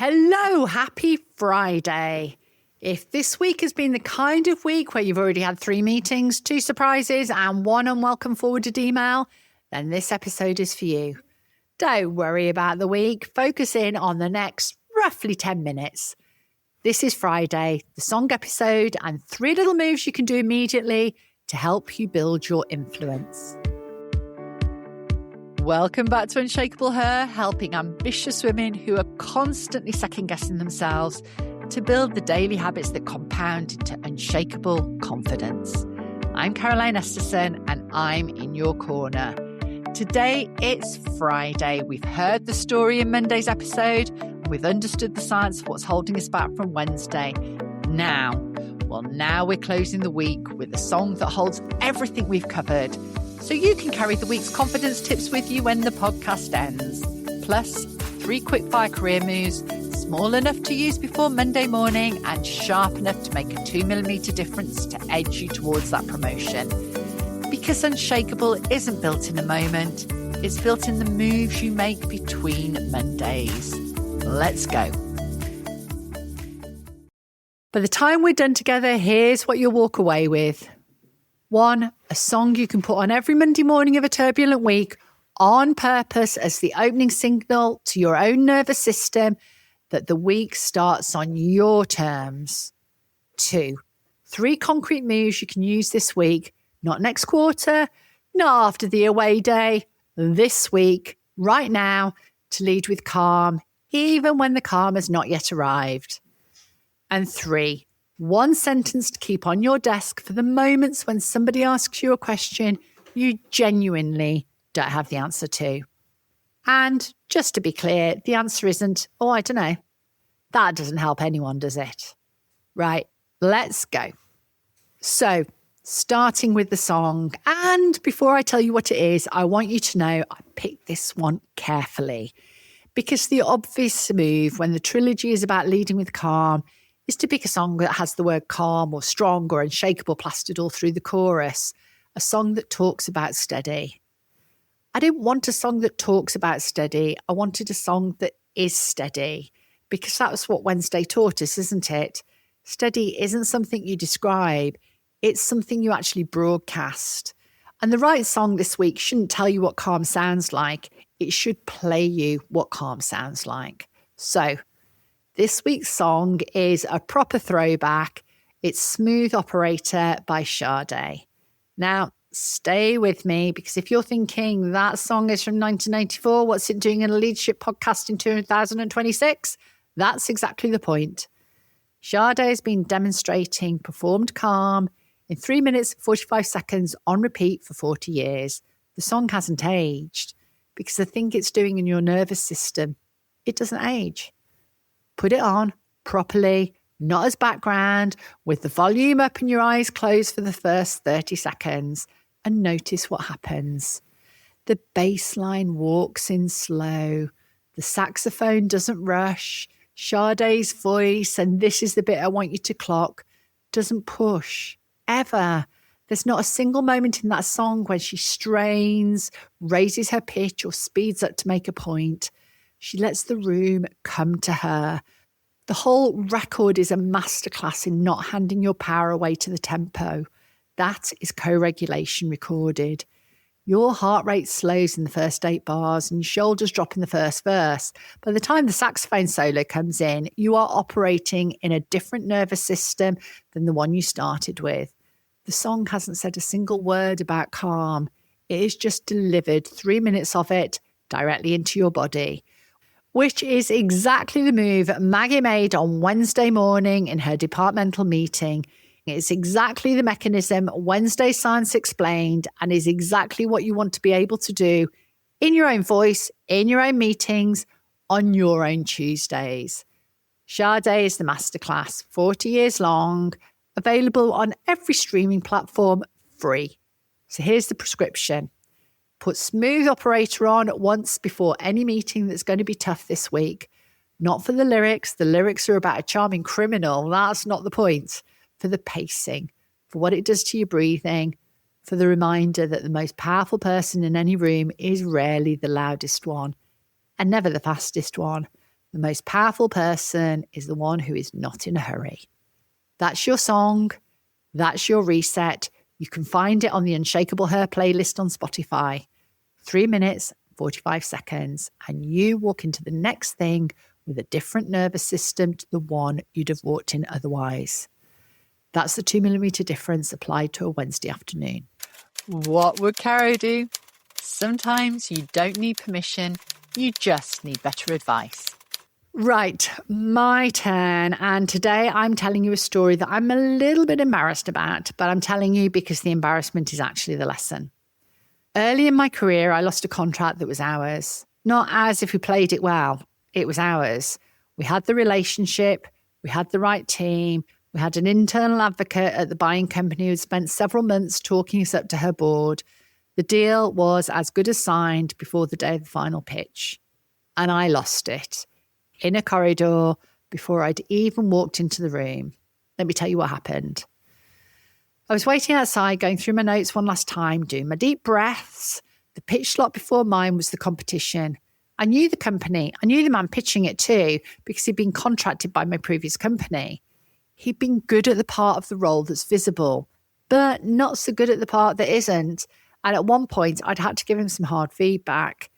Hello, happy Friday. If this week has been the kind of week where you've already had 3 meetings, 2 surprises and 1 unwelcome forwarded email, then this episode is for you. Don't worry about the week. Focus in on the next roughly 10 minutes. This is Friday, the song episode, and 3 little moves you can do immediately to help you build your influence. Welcome back to Unshakable Her, helping ambitious women who are constantly second-guessing themselves to build the daily habits that compound into unshakable confidence. I'm Caroline Esterson, and I'm in your corner. Today, it's Friday. We've heard the story in Monday's episode, and we've understood the science of what's holding us back from Wednesday. Now we're closing the week with a song that holds everything we've covered, so you can carry the week's confidence tips with you when the podcast ends. Plus, 3 quick-fire career moves, small enough to use before Monday morning and sharp enough to make a 2mm difference to edge you towards that promotion. Because Unshakable isn't built in a moment, it's built in the moves you make between Mondays. Let's go. By the time we're done together, here's what you'll walk away with. 1, a song you can put on every Monday morning of a turbulent week on purpose as the opening signal to your own nervous system that the week starts on your terms. 2, 3 concrete moves you can use this week, not next quarter, not after the away day, this week, right now, to lead with calm, even when the calm has not yet arrived. And 3, 1 sentence to keep on your desk for the moments when somebody asks you a question you genuinely don't have the answer to. And just to be clear, the answer isn't, oh, I don't know. That doesn't help anyone, does it? Right, let's go. So, starting with the song, and before I tell you what it is, I want you to know I picked this one carefully, because the obvious move when the trilogy is about leading with calm is to pick a song that has the word calm or strong or unshakable plastered all through the chorus, a song that talks about steady. I didn't want a song that talks about steady. I wanted a song that is steady, because that's what Wednesday taught us, isn't it? Steady isn't something you describe. It's something you actually broadcast. And the right song this week shouldn't tell you what calm sounds like. It should play you what calm sounds like. So, this week's song is a proper throwback. It's Smooth Operator by Sade. Now, stay with me, because if you're thinking that song is from 1994, what's it doing in a leadership podcast in 2026? That's exactly the point. Sade has been demonstrating performed calm in 3 minutes, 45 seconds on repeat for 40 years. The song hasn't aged, because the thing it's doing in your nervous system, it doesn't age. Put it on properly, not as background, with the volume up and your eyes closed for the first 30 seconds, and notice what happens. The bass line walks in slow. The saxophone doesn't rush. Sade's voice, and this is the bit I want you to clock, doesn't push, ever. There's not a single moment in that song when she strains, raises her pitch, or speeds up to make a point. She lets the room come to her. The whole record is a masterclass in not handing your power away to the tempo. That is co-regulation recorded. Your heart rate slows in the first 8 bars and your shoulders drop in the first verse. By the time the saxophone solo comes in, you are operating in a different nervous system than the one you started with. The song hasn't said a single word about calm. It is just delivered 3 minutes of it directly into your body, which is exactly the move Maggie made on Wednesday morning in her departmental meeting. It's exactly the mechanism Wednesday Science explained, and is exactly what you want to be able to do in your own voice, in your own meetings, on your own Tuesdays. Sade is the masterclass, 40 years long, available on every streaming platform, free. So here's the prescription. Put Smooth Operator on once before any meeting that's going to be tough this week. Not for the lyrics. The lyrics are about a charming criminal. That's not the point. For the pacing, for what it does to your breathing, for the reminder that the most powerful person in any room is rarely the loudest one, and never the fastest one. The most powerful person is the one who is not in a hurry. That's your song. That's your reset. You can find it on the Unshakable Her playlist on Spotify. 3 minutes, 45 seconds, and you walk into the next thing with a different nervous system to the one you'd have walked in otherwise. That's the 2mm difference applied to a Wednesday afternoon. What would Caro do? Sometimes you don't need permission, you just need better advice. Right, my turn. And today I'm telling you a story that I'm a little bit embarrassed about, but I'm telling you because the embarrassment is actually the lesson. Early in my career, I lost a contract that was ours. Not as if we played it well. It was ours. We had the relationship. We had the right team. We had an internal advocate at the buying company who had spent several months talking us up to her board. The deal was as good as signed before the day of the final pitch. And I lost it. In a corridor before I'd even walked into the room. Let me tell you what happened. I was waiting outside, going through my notes one last time, doing my deep breaths. The pitch slot before mine was the competition. I knew the company. I knew the man pitching it too, because he'd been contracted by my previous company. He'd been good at the part of the role that's visible, but not so good at the part that isn't. And at one point, I'd had to give him some hard feedback.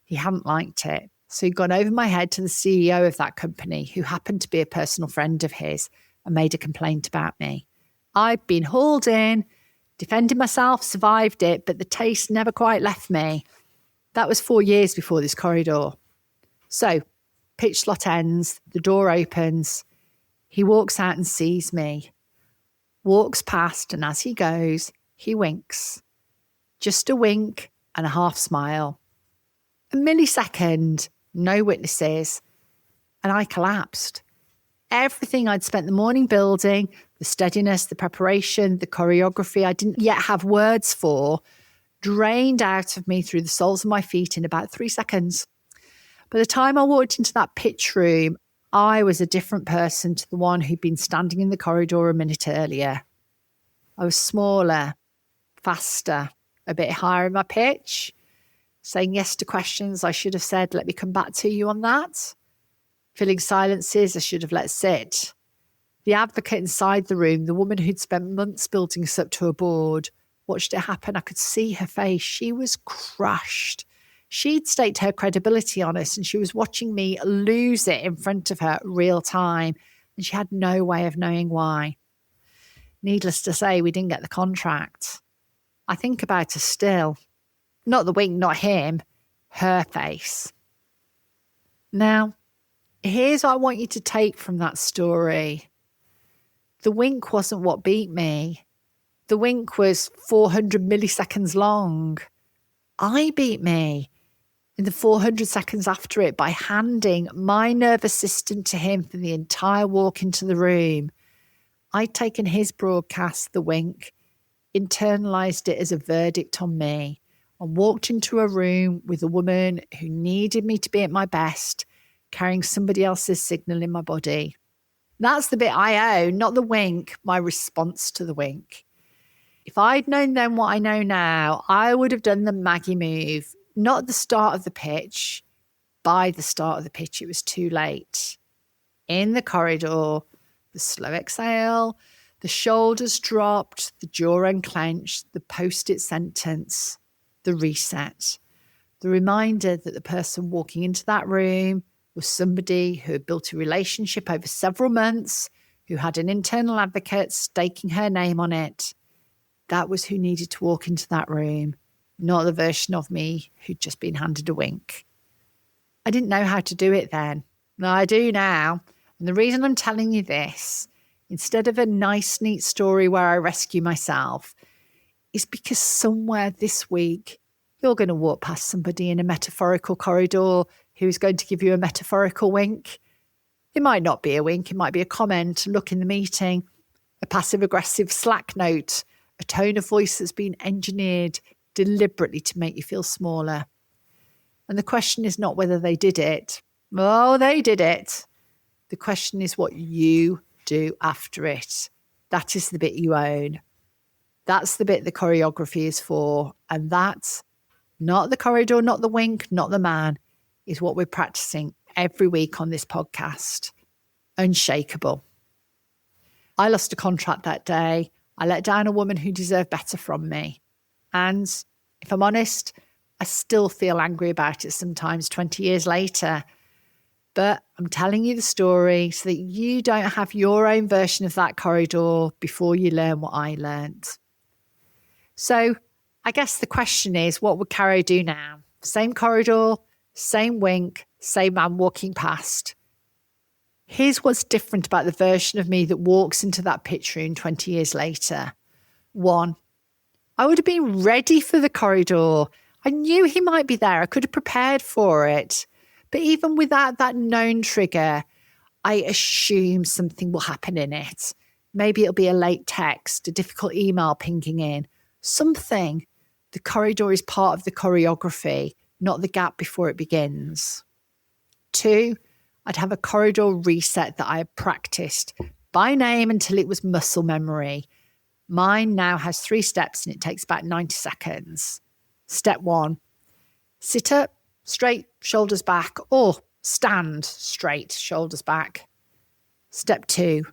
He hadn't liked it. So he'd gone over my head to the CEO of that company, who happened to be a personal friend of his, and made a complaint about me. I'd been hauled in, defended myself, survived it, but the taste never quite left me. That was 4 years before this corridor. So, pitch slot ends, the door opens. He walks out and sees me, walks past, and as he goes, he winks. Just a wink and a half smile. A millisecond, no witnesses, and I collapsed. Everything I'd spent the morning building, the steadiness, the preparation, the choreography I didn't yet have words for, drained out of me through the soles of my feet in about 3 seconds. By the time I walked into that pitch room, I was a different person to the one who'd been standing in the corridor a minute earlier. I was smaller, faster, a bit higher in my pitch, saying yes to questions I should have said, let me come back to you on that. Filling silences I should have let sit. The advocate inside the room, the woman who'd spent months building us up to a board, watched it happen. I could see her face. She was crushed. She'd staked her credibility on us, and she was watching me lose it in front of her real time, and she had no way of knowing why. Needless to say, we didn't get the contract. I think about her still. Not the wink, not him, her face. Now, here's what I want you to take from that story. The wink wasn't what beat me. The wink was 400 milliseconds long. I beat me in the 400 seconds after it by handing my nervous system to him for the entire walk into the room. I'd taken his broadcast, the wink, internalized it as a verdict on me, and walked into a room with a woman who needed me to be at my best, carrying somebody else's signal in my body. That's the bit I own, not the wink, my response to the wink. If I'd known then what I know now, I would have done the Maggie move, not at the start of the pitch. By the start of the pitch, it was too late. In the corridor, the slow exhale, the shoulders dropped, the jaw unclenched, the post-it sentence, the reset, the reminder that the person walking into that room was somebody who had built a relationship over several months, who had an internal advocate staking her name on it. That was who needed to walk into that room, not the version of me who'd just been handed a wink. I didn't know how to do it then. No, I do now. And the reason I'm telling you this, instead of a nice, neat story where I rescue myself, is because somewhere this week, you're going to walk past somebody in a metaphorical corridor who's going to give you a metaphorical wink. It might not be a wink. It might be a comment, a look in the meeting, a passive-aggressive Slack note, a tone of voice that's been engineered deliberately to make you feel smaller. And the question is not whether they did it. Oh, they did it. The question is what you do after it. That is the bit you own. That's the bit the choreography is for. And that's not the corridor, not the wink, not the man, is what we're practicing every week on this podcast. Unshakable. I lost a contract that day. I let down a woman who deserved better from me. And if I'm honest, I still feel angry about it sometimes 20 years later. But I'm telling you the story so that you don't have your own version of that corridor before you learn what I learned. So I guess the question is, what would Caro do now? Same corridor, same wink, same man walking past. Here's what's different about the version of me that walks into that pitch room 20 years later. 1, I would have been ready for the corridor. I knew he might be there. I could have prepared for it. But even without that known trigger, I assume something will happen in it. Maybe it'll be a late text, a difficult email pinging in, something. The corridor is part of the choreography, not the gap before it begins. 2, I'd have a corridor reset that I had practiced by name until it was muscle memory. Mine now has 3 steps and it takes about 90 seconds. Step 1, sit up, straight, shoulders back, or stand straight, shoulders back. Step 2,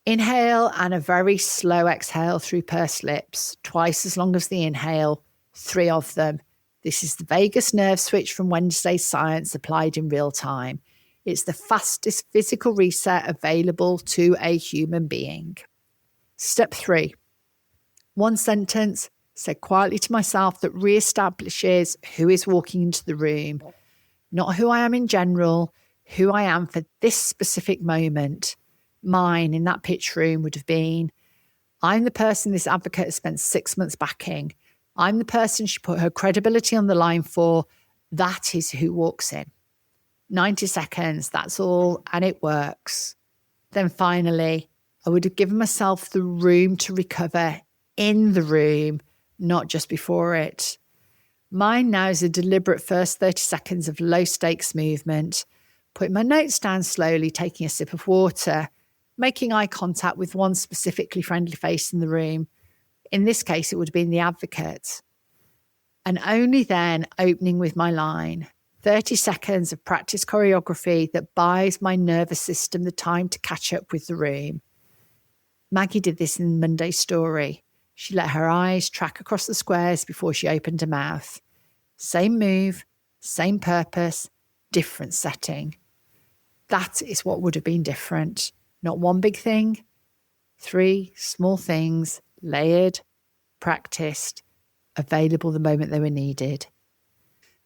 inhale and a very slow exhale through pursed lips, twice as long as the inhale, 3 of them. This is the vagus nerve switch from Wednesday's science applied in real time. It's the fastest physical reset available to a human being. Step 3, 1 sentence said quietly to myself that reestablishes who is walking into the room, not who I am in general, who I am for this specific moment. Mine in that pitch room would have been, I'm the person this advocate has spent 6 months backing. I'm the person she put her credibility on the line for. That is who walks in. 90 seconds, that's all, and it works. Then finally, I would have given myself the room to recover in the room, not just before it. Mine now is a deliberate first 30 seconds of low stakes movement, putting my notes down slowly, taking a sip of water, making eye contact with one specifically friendly face in the room. In this case, it would have been the advocate. And only then opening with my line. 30 seconds of practice choreography that buys my nervous system the time to catch up with the room. Maggie did this in Monday's story. She let her eyes track across the squares before she opened her mouth. Same move, same purpose, different setting. That is what would have been different. Not one big thing, 3 small things, layered, practiced, available the moment they were needed.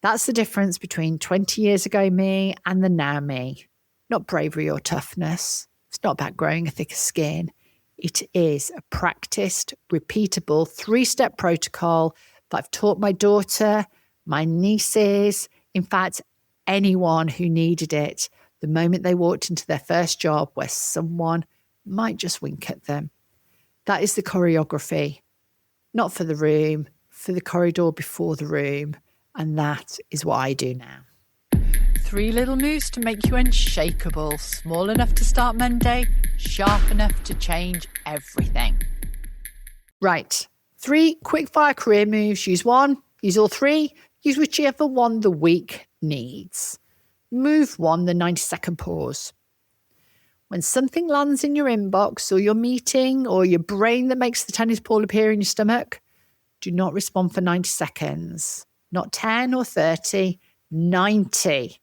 That's the difference between 20 years ago me and the now me. Not bravery or toughness. It's not about growing a thicker skin. It is a practiced, repeatable 3-step protocol that I've taught my daughter, my nieces, in fact, anyone who needed it the moment they walked into their first job where someone might just wink at them. That is the choreography, not for the room, for the corridor before the room. And that is what I do now. 3 little moves to make you unshakable, small enough to start Monday, sharp enough to change everything. Right, 3 quick-fire career moves. Use 1, use all 3, use whichever one the week needs. Move 1, the 90-second pause. When something lands in your inbox or your meeting or your brain that makes the tennis ball appear in your stomach, do not respond for 90 seconds. Not 10 or 30, 90.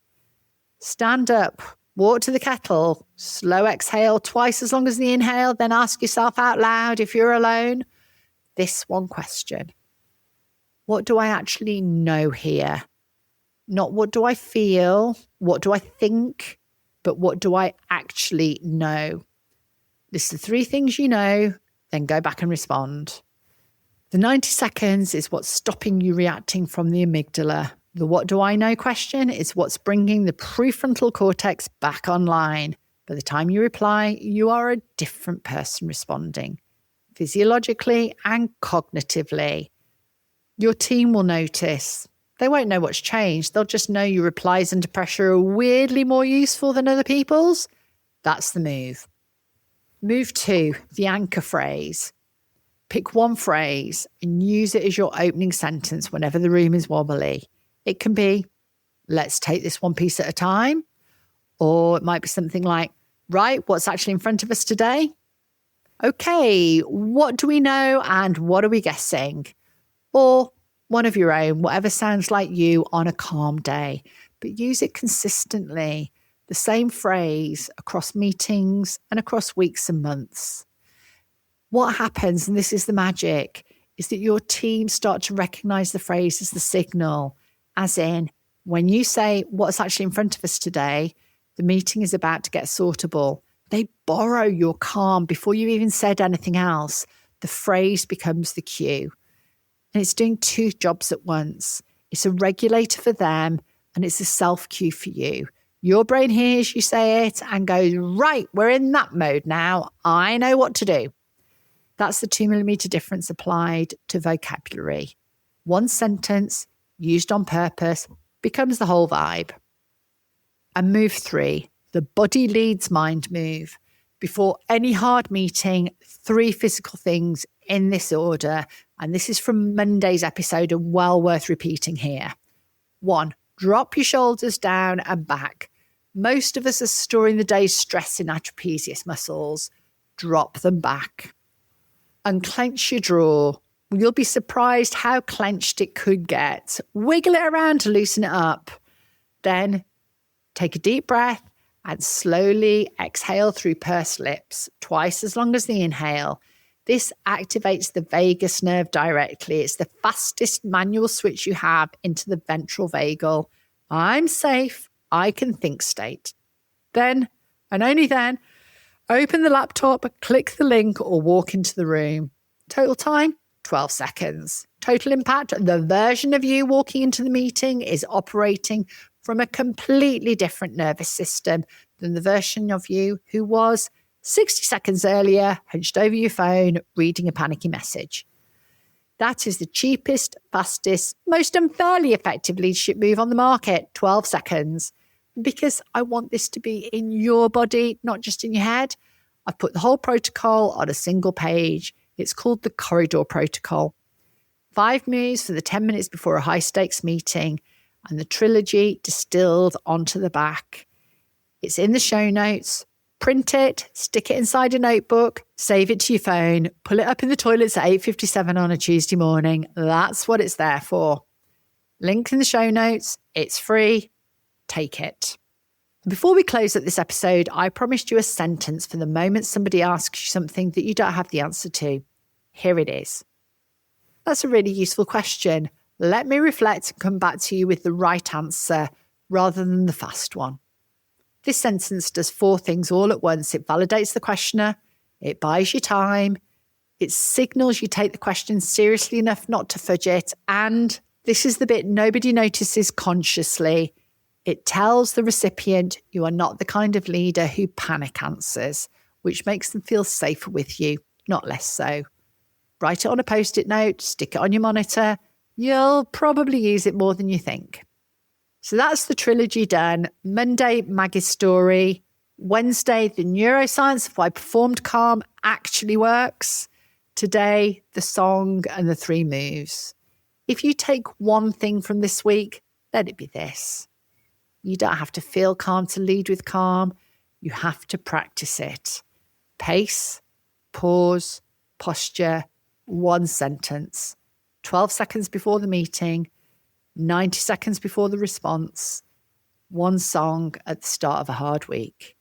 Stand up, walk to the kettle, slow exhale twice as long as the inhale, then ask yourself out loud if you're alone this one question. What do I actually know here? Not what do I feel, what do I think, but what do I actually know? List the 3 things you know, then go back and respond. The 90 seconds is what's stopping you reacting from the amygdala. The what do I know question is what's bringing the prefrontal cortex back online. By the time you reply, you are a different person responding, physiologically and cognitively. Your team will notice. They won't know what's changed. They'll just know your replies under pressure are weirdly more useful than other people's. That's the move. Move 2, the anchor phrase. Pick one phrase and use it as your opening sentence whenever the room is wobbly. It can be, let's take this one piece at a time, Or it might be something like, right, what's actually in front of us today? Okay, what do we know and what are we guessing? Or one of your own, whatever sounds like you on a calm day, but use it consistently. The same phrase across meetings and across weeks and months. What happens, and this is the magic, is that your team start to recognize the phrase as the signal, as in, when you say what's actually in front of us today, the meeting is about to get sortable. They borrow your calm before you even said anything else. The phrase becomes the cue. And it's doing two jobs at once. It's a regulator for them and it's a self cue for you. Your brain hears you say it and goes, right, we're in that mode now. I know what to do. That's the 2mm difference applied to vocabulary. One sentence used on purpose becomes the whole vibe. And move 3, the body leads mind move. Before any hard meeting, 3 physical things in this order. And this is from Monday's episode and well worth repeating here. 1, drop your shoulders down and back. Most of us are storing the day's stress in our trapezius muscles. Drop them back. Unclench your jaw. You'll be surprised how clenched it could get. Wiggle it around to loosen it up. Then take a deep breath and slowly exhale through pursed lips, twice as long as the inhale. This activates the vagus nerve directly. It's the fastest manual switch you have into the ventral vagal. I'm safe. I can think state. Then, and only then, open the laptop, click the link or walk into the room. Total time, 12 seconds. Total impact, the version of you walking into the meeting is operating from a completely different nervous system than the version of you who was 60 seconds earlier, hunched over your phone, reading a panicky message. That is the cheapest, fastest, most unfairly effective leadership move on the market, 12 seconds. Because I want this to be in your body, not just in your head, I've put the whole protocol on a single page. It's called the corridor protocol. 5 moves for the 10 minutes before a high-stakes meeting and the trilogy distilled onto the back. It's in the show notes. Print it, stick it inside a notebook, save it to your phone, pull it up in the toilets at 8:57 on a Tuesday morning. That's what it's there for. Link in the show notes. It's free. Take it. Before we close up this episode, I promised you a sentence for the moment somebody asks you something that you don't have the answer to. Here it is. That's a really useful question. Let me reflect and come back to you with the right answer rather than the fast one. This sentence does 4 things all at once. It validates the questioner, it buys you time, it signals you take the question seriously enough not to fudge it, and this is the bit nobody notices consciously. It tells the recipient you are not the kind of leader who panic answers, which makes them feel safer with you, not less so. Write it on a post-it note, stick it on your monitor. You'll probably use it more than you think. So that's the trilogy done. Monday, Maggie's story. Wednesday, the neuroscience of why performed calm actually works. Today, the song and the 3 moves. If you take one thing from this week, let it be this. You don't have to feel calm to lead with calm. You have to practice it. Pace, pause, posture, 1 sentence. 12 seconds before the meeting, 90 seconds before the response, 1 song at the start of a hard week.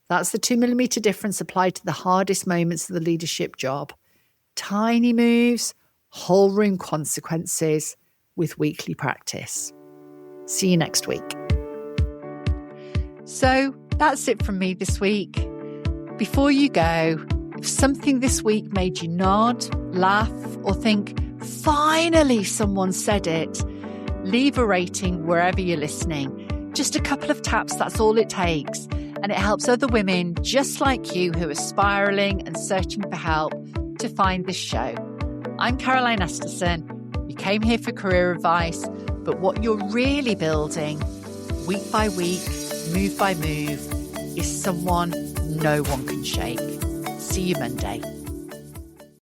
That's the 2mm difference applied to the hardest moments of the leadership job. Tiny moves, whole room consequences with weekly practice. See you next week. So that's it from me this week. Before you go, if something this week made you nod, laugh, or think, finally someone said it, leave a rating wherever you're listening. Just a couple of taps, that's all it takes. And it helps other women just like you who are spiraling and searching for help to find this show. I'm Caroline Esterson. You came here for career advice, but what you're really building, week by week, move by move, is someone no one can shake. See you Monday.